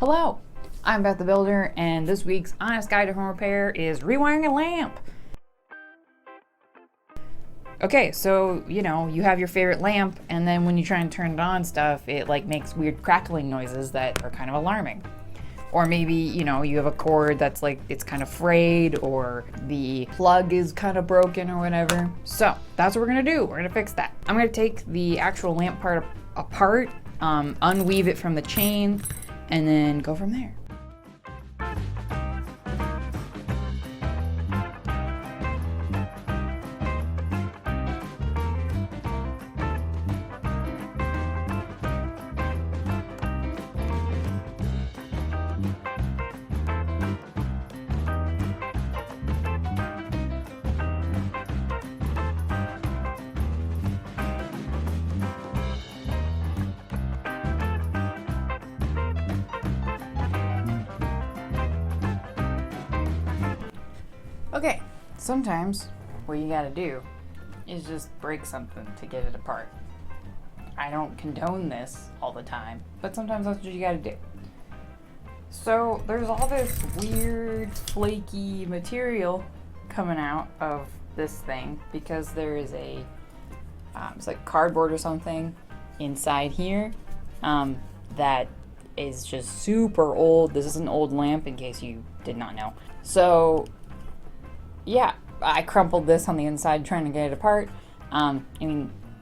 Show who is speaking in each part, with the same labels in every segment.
Speaker 1: Hello, I'm Beth the Builder, and this week's Honest Guide to Home Repair is rewiring a lamp. Okay, so, you have your favorite lamp, and then when you try and turn it on stuff, it makes weird crackling noises that are kind of alarming. Or maybe, you have a cord that's it's kind of frayed, or the plug is kind of broken or whatever. So that's what we're gonna do. We're gonna fix that. I'm gonna take the actual lamp part apart, unweave it from the chain, and then go from there. Okay, sometimes what you gotta do is just break something to get it apart. I don't condone this all the time, but sometimes that's what you gotta do. So there's all this weird flaky material coming out of this thing because there is a, it's like cardboard or something inside here that is just super old. This is an old lamp in case you did not know. So yeah, I crumpled this on the inside trying to get it apart.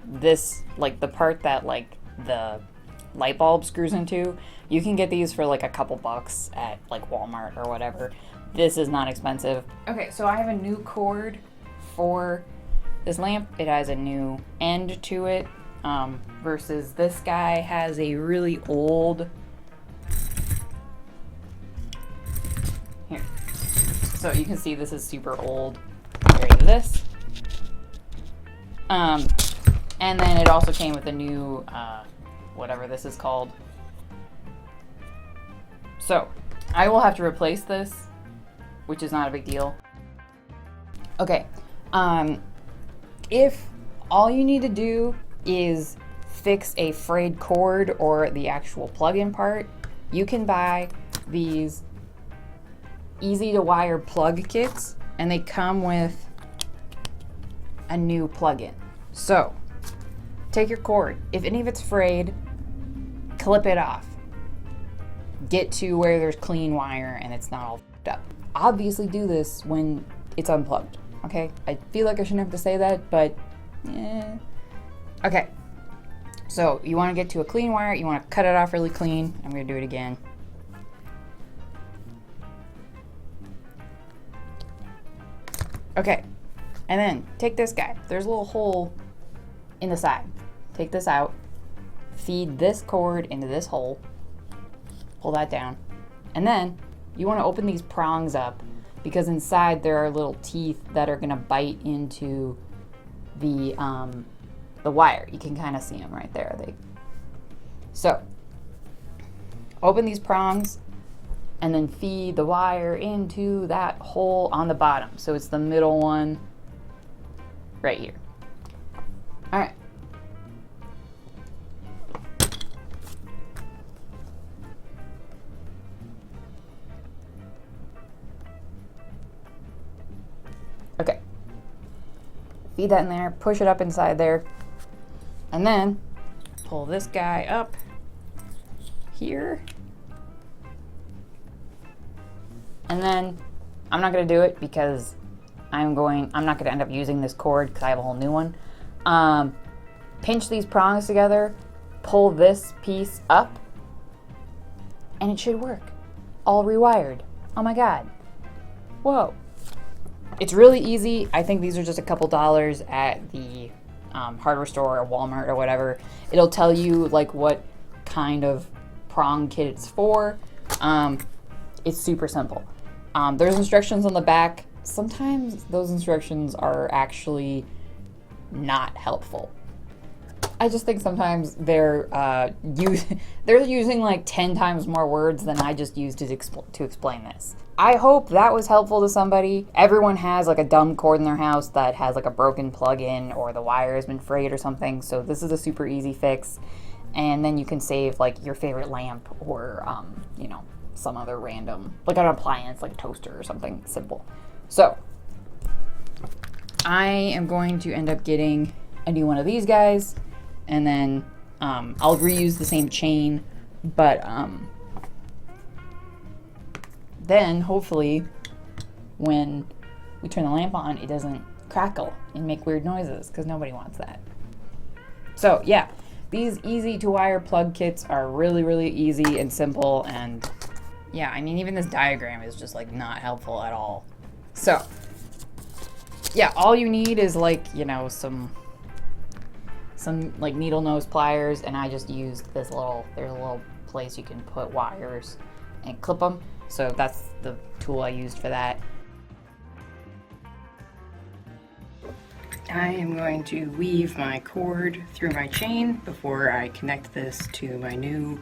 Speaker 1: This, the part that the light bulb screws into, you can get these for a couple bucks at Walmart or whatever. This is not expensive. Okay, so I have a new cord for this lamp. It has a new end to it, versus this guy has a really old, here. So you can see this is super old compared to this. And then it also came with a new, whatever this is called. So I will have to replace this, which is not a big deal. Okay, if all you need to do is fix a frayed cord or the actual plug-in part, you can buy these easy to wire plug kits, and they come with a new plug-in. So take your cord, if any of it's frayed, clip it off. Get to where there's clean wire and it's not all f***ed up. Obviously do this when it's unplugged, okay? I feel like I shouldn't have to say that, but okay. So you want to get to a clean wire, you want to cut it off really clean. I'm gonna do it again. Okay, and then take this guy. There's a little hole in the side. Take this out, feed this cord into this hole, pull that down, and then you want to open these prongs up because inside there are little teeth that are going to bite into the wire. You can kind of see them right there. So open these prongs and then feed the wire into that hole on the bottom. So it's the middle one right here. All right. Okay. Feed that in there, push it up inside there, and then pull this guy up here. And then I'm not gonna do it because I'm not gonna end up using this cord because I have a whole new one. Pinch these prongs together, pull this piece up, and it should work. All rewired. Oh my God. Whoa. It's really easy. I think these are just a couple dollars at the hardware store or Walmart or whatever. It'll tell you what kind of prong kit it's for. It's super simple. There's instructions on the back. Sometimes those instructions are actually not helpful. I just think sometimes they're using 10 times more words than I just used to explain this. I hope that was helpful to somebody. Everyone has a dumb cord in their house that has a broken plug-in or the wire has been frayed or something. So this is a super easy fix. And then you can save your favorite lamp or, some other random, like an appliance, like a toaster or something simple. So I am going to end up getting a new one of these guys, and then I'll reuse the same chain, but then hopefully when we turn the lamp on, it doesn't crackle and make weird noises, because nobody wants that. So yeah, these easy to wire plug kits are really, really easy and simple, and yeah, I mean, even this diagram is just like not helpful at all. So yeah, all you need is like, you know, some like needle nose pliers, and I just used this little, there's a little place you can put wires and clip them. So that's the tool I used for that. I am going to weave my cord through my chain before I connect this to my new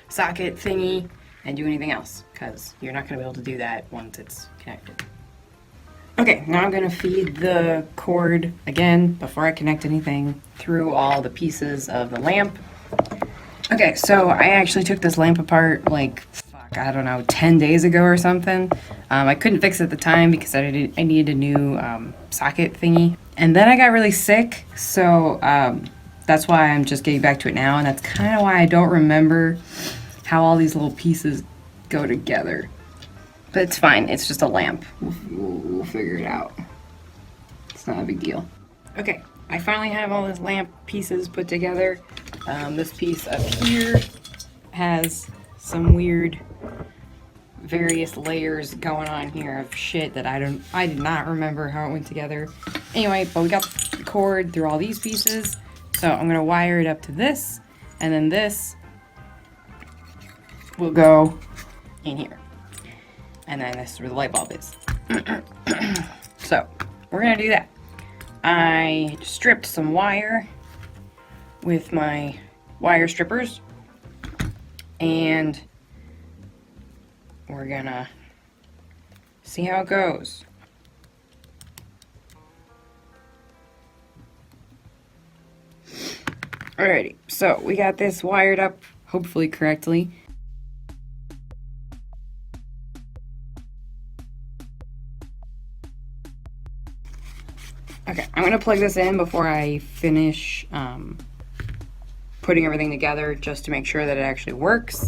Speaker 1: socket thingy and do anything else, because you're not going to be able to do that once it's connected. Okay, now I'm going to feed the cord again before I connect anything through all the pieces of the lamp. Okay, so I actually took this lamp apart like, I don't know, 10 days ago or something. I couldn't fix it at the time because I needed a new socket thingy. And then I got really sick, so that's why I'm just getting back to it now, and that's kind of why I don't remember how all these little pieces go together. But it's fine, it's just a lamp. We'll figure it out. It's not a big deal. Okay, I finally have all these lamp pieces put together. This piece up here has some weird various layers going on here of shit that I did not remember how it went together. Anyway, but we got the cord through all these pieces, so I'm gonna wire it up to this, and then this will go in here, and then this is where the light bulb is. So we're gonna do that. I stripped some wire with my wire strippers, and we're gonna see how it goes. Alrighty, so we got this wired up, hopefully correctly. Okay, I'm gonna plug this in before I finish putting everything together, just to make sure that it actually works.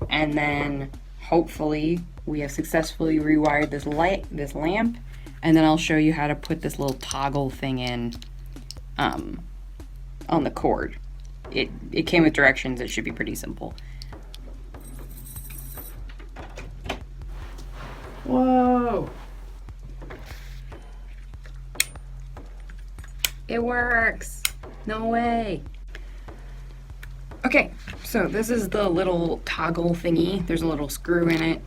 Speaker 1: And then hopefully we have successfully rewired this lamp, and then I'll show you how to put this little toggle thing in on the cord. It came with directions. It should be pretty simple. Whoa! It works! No way! Okay, so this is the little toggle thingy. There's a little screw in it,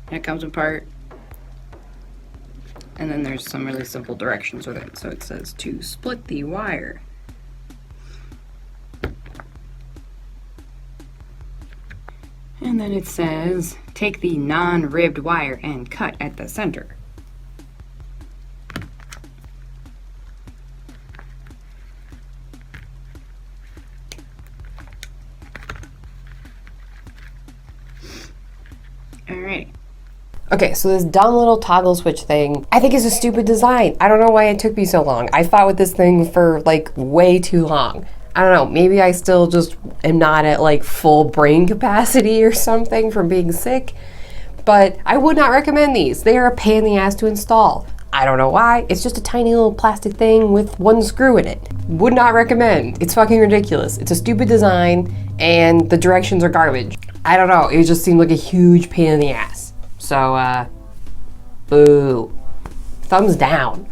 Speaker 1: and it comes apart. And then there's some really simple directions with it. So it says to split the wire. And then it says, take the non-ribbed wire and cut at the center. Alrighty.
Speaker 2: Okay, so this dumb little toggle switch thing, I think is a stupid design. I don't know why it took me so long. I fought with this thing for like way too long. I don't know, maybe I still just am not at like full brain capacity or something from being sick, but I would not recommend these. They are a pain in the ass to install. I don't know why. It's just a tiny little plastic thing with one screw in it. Would not recommend. It's fucking ridiculous. It's a stupid design and the directions are garbage. I don't know, it just seemed like a huge pain in the ass. So, boo. Thumbs down.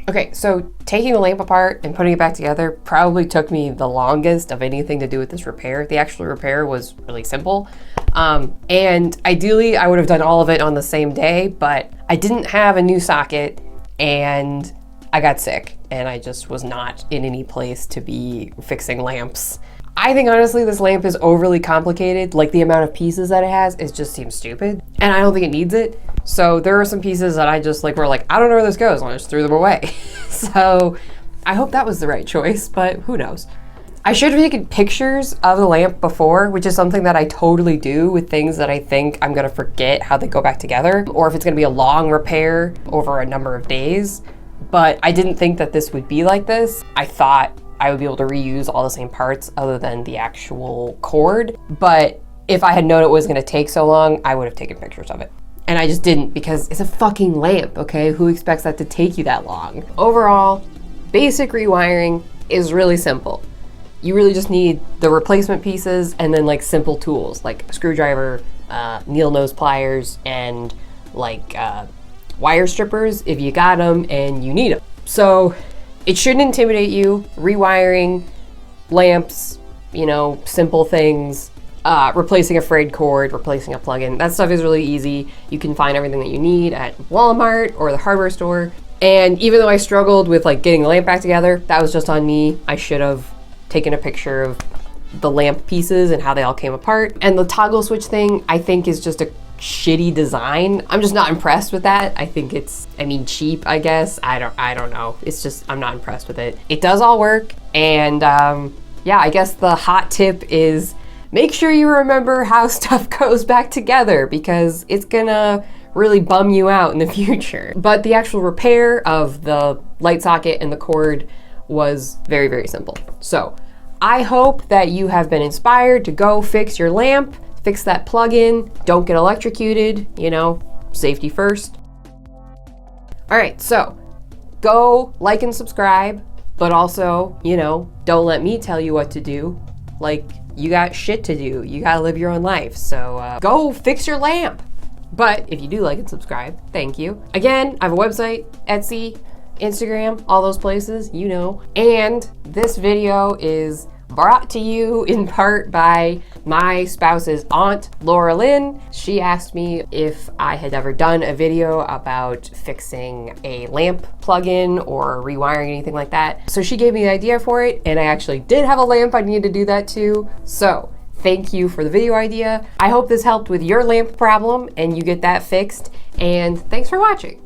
Speaker 2: Okay, so taking the lamp apart and putting it back together probably took me the longest of anything to do with this repair. The actual repair was really simple. And ideally, I would have done all of it on the same day, but I didn't have a new socket and I got sick and I just was not in any place to be fixing lamps. I think honestly this lamp is overly complicated. Like the amount of pieces that it has, it just seems stupid. And I don't think it needs it. So there are some pieces that I just were like, I don't know where this goes, and I just threw them away. So I hope that was the right choice, but who knows. I should have taken pictures of the lamp before, which is something that I totally do with things that I think I'm gonna forget how they go back together, or if it's gonna be a long repair over a number of days. But I didn't think that this would be like this. I thought I would be able to reuse all the same parts other than the actual cord. But if I had known it was gonna take so long, I would have taken pictures of it. And I just didn't because it's a fucking lamp, okay? Who expects that to take you that long? Overall, basic rewiring is really simple. You really just need the replacement pieces and then like simple tools like a screwdriver, needle nose pliers, and like wire strippers if you got them and you need them. So it shouldn't intimidate you. Rewiring, lamps, you know, simple things, replacing a frayed cord, replacing a plug-in, that stuff is really easy. You can find everything that you need at Walmart or the hardware store. And even though I struggled with like getting the lamp back together, that was just on me. I should have taken a picture of the lamp pieces and how they all came apart. And the toggle switch thing, I think, is just a shitty design. I'm just not impressed with that. I think it's, I mean, cheap, I guess. I don't know. It's just, I'm not impressed with it. It does all work. And yeah, I guess the hot tip is make sure you remember how stuff goes back together, because it's gonna really bum you out in the future. But the actual repair of the light socket and the cord was very, very simple. So I hope that you have been inspired to go fix your lamp, fix that plug-in, don't get electrocuted, you know, safety first. All right, so go like and subscribe, but also, you know, don't let me tell you what to do. Like, you got shit to do. You gotta live your own life. So go fix your lamp. But if you do like and subscribe, thank you. Again, I have a website, Etsy, Instagram, all those places, you know. And this video is brought to you in part by my spouse's aunt, Laura Lynn. She asked me if I had ever done a video about fixing a lamp plug-in or rewiring, anything like that. So she gave me the idea for it, and I actually did have a lamp I needed to do that too. So thank you for the video idea. I hope this helped with your lamp problem and you get that fixed, and thanks for watching.